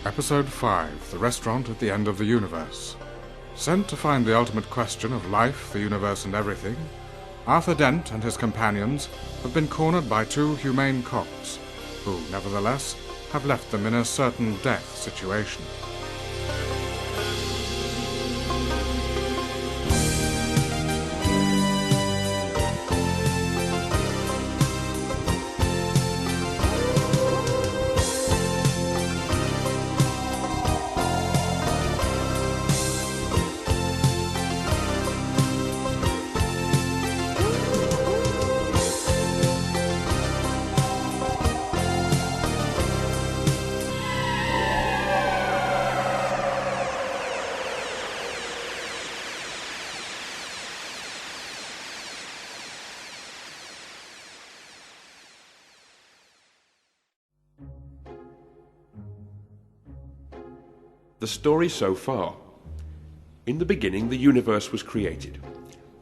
Episode 5, The Restaurant at the End of the Universe. Sent to find the ultimate question of life, the universe, and everything, Arthur Dent and his companions have been cornered by two humane cops, who, nevertheless, have left them in a certain death situation. The story so far. In the beginning, the universe was created.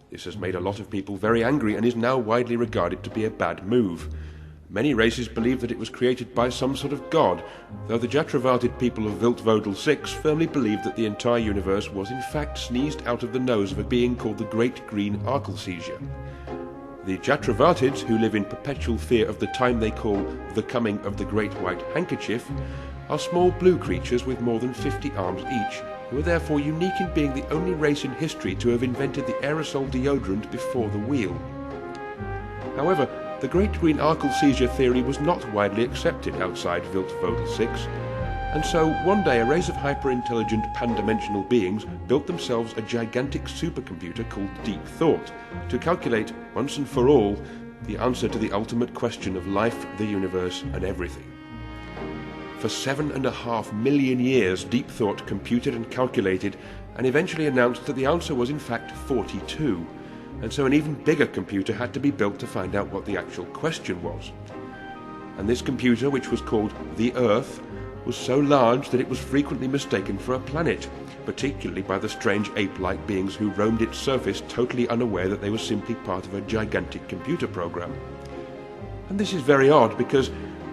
This has made a lot of people very angry and is now widely regarded to be a bad move. Many races believe that it was created by some sort of god, though the Jatravarted people of Viltvodel 6 firmly believe that the entire universe was in fact sneezed out of the nose of a being called the Great Green Arkelseizure. The Jatravartids, who live in perpetual fear of the time they call the coming of the Great White Handkerchief, are small blue creatures with more than 50 arms each, who are therefore unique in being the only race in history to have invented the aerosol deodorant before the wheel. However, the Great Green Arkelseizure theory was not widely accepted outside Viltvodel 6, and so one day a race of hyper-intelligent pan-dimensional beings built themselves a gigantic supercomputer called Deep Thought to calculate, once and for all, the answer to the ultimate question of life, the universe, and everything. For 7.5 million years, Deep Thought computed and calculated, and eventually announced that the answer was in fact 42, and so an even bigger computer had to be built to find out what the actual question was. And this computer, which was called the Earth, was so large that it was frequently mistaken for a planet, particularly by the strange ape-like beings who roamed its surface totally unaware that they were simply part of a gigantic computer program. And this is very odd because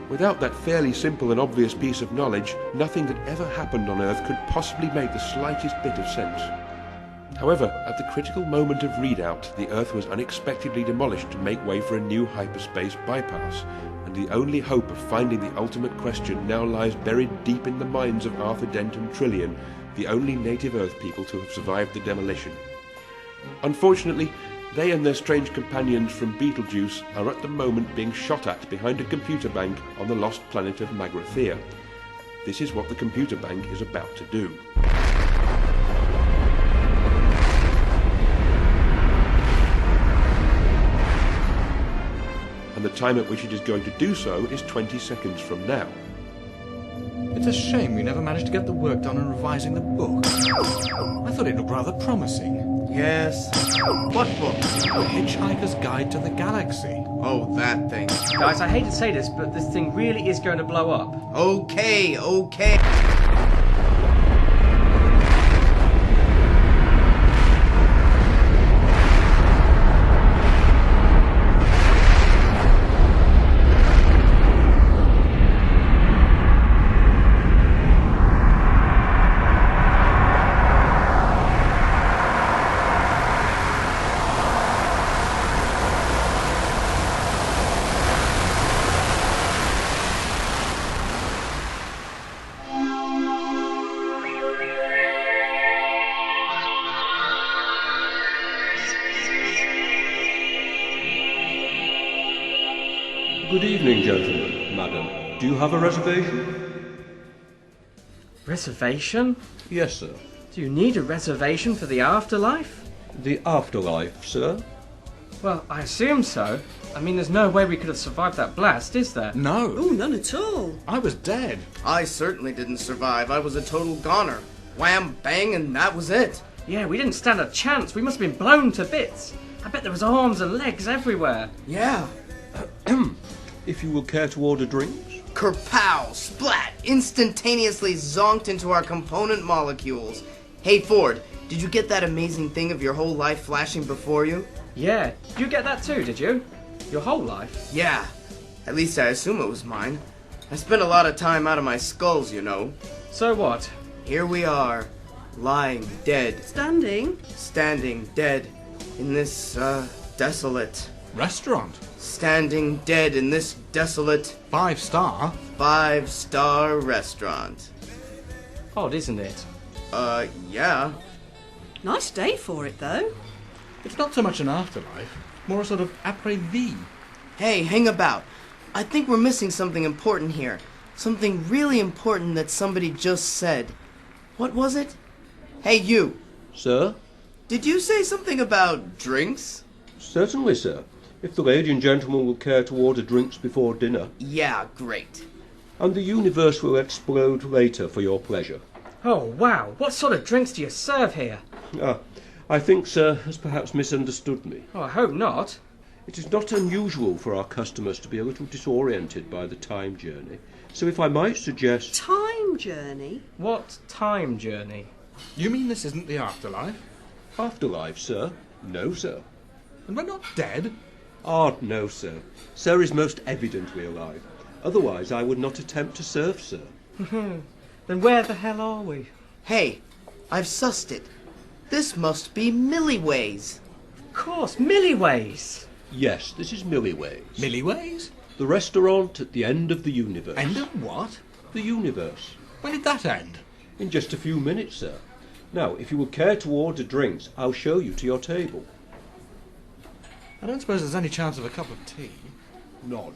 without that fairly simple and obvious piece of knowledge, nothing that ever happened on Earth could possibly make the slightest bit of sense. However, at the critical moment of readout, the Earth was unexpectedly demolished to make way for a new hyperspace bypass, and the only hope of finding the ultimate question now lies buried deep in the minds of Arthur Dent and Trillian, the only native Earth people to have survived the demolition. Unfortunately, they and their strange companions from Beetlejuice are at the moment being shot at behind a computer bank on the lost planet of Magrathea. This is what the computer bank is about to do. And the time at which it is going to do so is 20 seconds from now. It's a shame we never managed to get the work done on revising the book. I thought it looked rather promising. Yes. What book? The Hitch Hikers' Guide to the Galaxy. Oh, that thing. Guys, I hate to say this, but this thing really is going to blow up. Okay. Good evening, gentlemen, madam. Do you have a reservation? Reservation? Yes, sir. Do you need a reservation for the afterlife? The afterlife, sir? Well, I assume so. I mean, there's no way we could have survived that blast, is there? No. Oh, none at all. I was dead. I certainly didn't survive. I was a total goner. Wham, bang, and that was it. Yeah, we didn't stand a chance. We must have been blown to bits. I bet there was arms and legs everywhere. Yeah. If you will care to order drinks? Kerpow, splat, instantaneously zonked into our component molecules. Hey Ford, did you get that amazing thing of your whole life flashing before you? Yeah, you get that too, did you? Your whole life? Yeah. At least I assume it was mine. I spent a lot of time out of my skulls, you know. So what? Here we are, lying dead, Standing dead in this, desolate. Restaurant? Standing dead in this desolate 5-star? 5-star restaurant. Odd, isn't it? Yeah. Nice day for it, though. It's not so much an afterlife, more a sort of après-vie. Hey, hang about. I think we're missing something important here. Something really important that somebody just said. What was it? Hey, you. Sir? Did you say something about drinks? Certainly, sir. If the lady and gentleman will care to order drinks before dinner. Yeah, great. And the universe will explode later for your pleasure. Oh, wow. What sort of drinks do you serve here? I think sir has perhaps misunderstood me. Oh, I hope not. It is not unusual for our customers to be a little disoriented by the time journey. So if I might suggest... Time journey? What time journey? You mean this isn't the afterlife? Afterlife, sir? No, sir. And we're not dead? No, sir. Sir is most evidently alive. Otherwise I would not attempt to serve, sir. Then where the hell are we? Hey, I've sussed it. This must be Milliways. Of course, Milliways. Yes, this is Milliways. Milliways? The restaurant at the end of the universe. End of what? The universe. When did that end? In just a few minutes, sir. Now, if you would care to order drinks, I'll show you to your table. I don't suppose there's any chance of a cup of tea. None.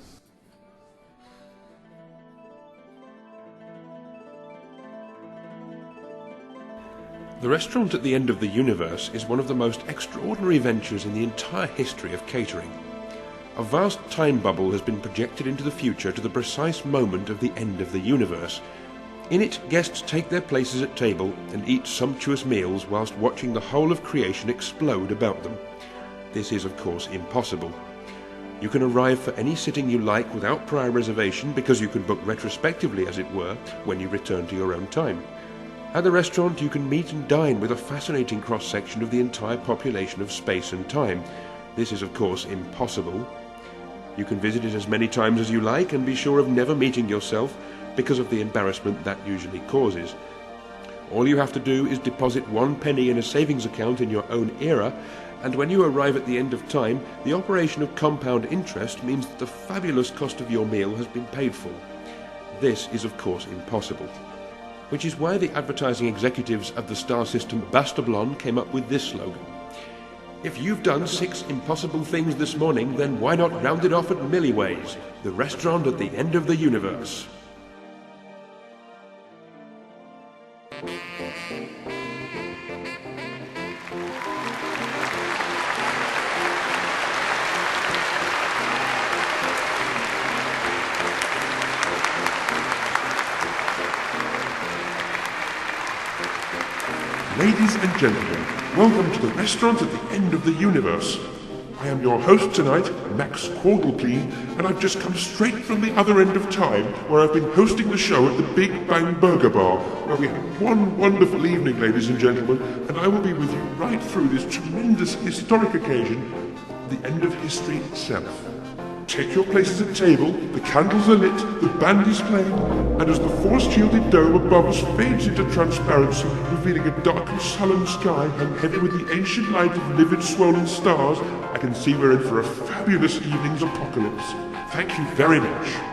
The restaurant at the end of the universe is one of the most extraordinary ventures in the entire history of catering. A vast time bubble has been projected into the future to the precise moment of the end of the universe. In it, guests take their places at table and eat sumptuous meals whilst watching the whole of creation explode about them. This is, of course, impossible. You can arrive for any sitting you like without prior reservation because you can book retrospectively, as it were, when you return to your own time. At the restaurant, you can meet and dine with a fascinating cross-section of the entire population of space and time. This is, of course, impossible. You can visit it as many times as you like and be sure of never meeting yourself because of the embarrassment that usually causes. All you have to do is deposit 1 penny in a savings account in your own era, and when you arrive at the end of time, the operation of compound interest means that the fabulous cost of your meal has been paid for. This is, of course, impossible. Which is why the advertising executives of the star system Bastablon came up with this slogan. If you've done 6 impossible things this morning, then why not round it off at Milliways, the restaurant at the end of the universe? Ladies and gentlemen, welcome to the restaurant at the end of the universe. I am your host tonight, Max Quaglepleen, and I've just come straight from the other end of time, where I've been hosting the show at the Big Bang Burger Bar, where we had one wonderful evening, ladies and gentlemen, and I will be with you right through this tremendous historic occasion, the end of history itself. Take your places at table, the candles are lit, the band is playing, and as the force-shielded dome above us fades into transparency, revealing a dark and sullen sky hung heavy with the ancient light of livid swollen stars, I can see we're in for a fabulous evening's apocalypse. Thank you very much.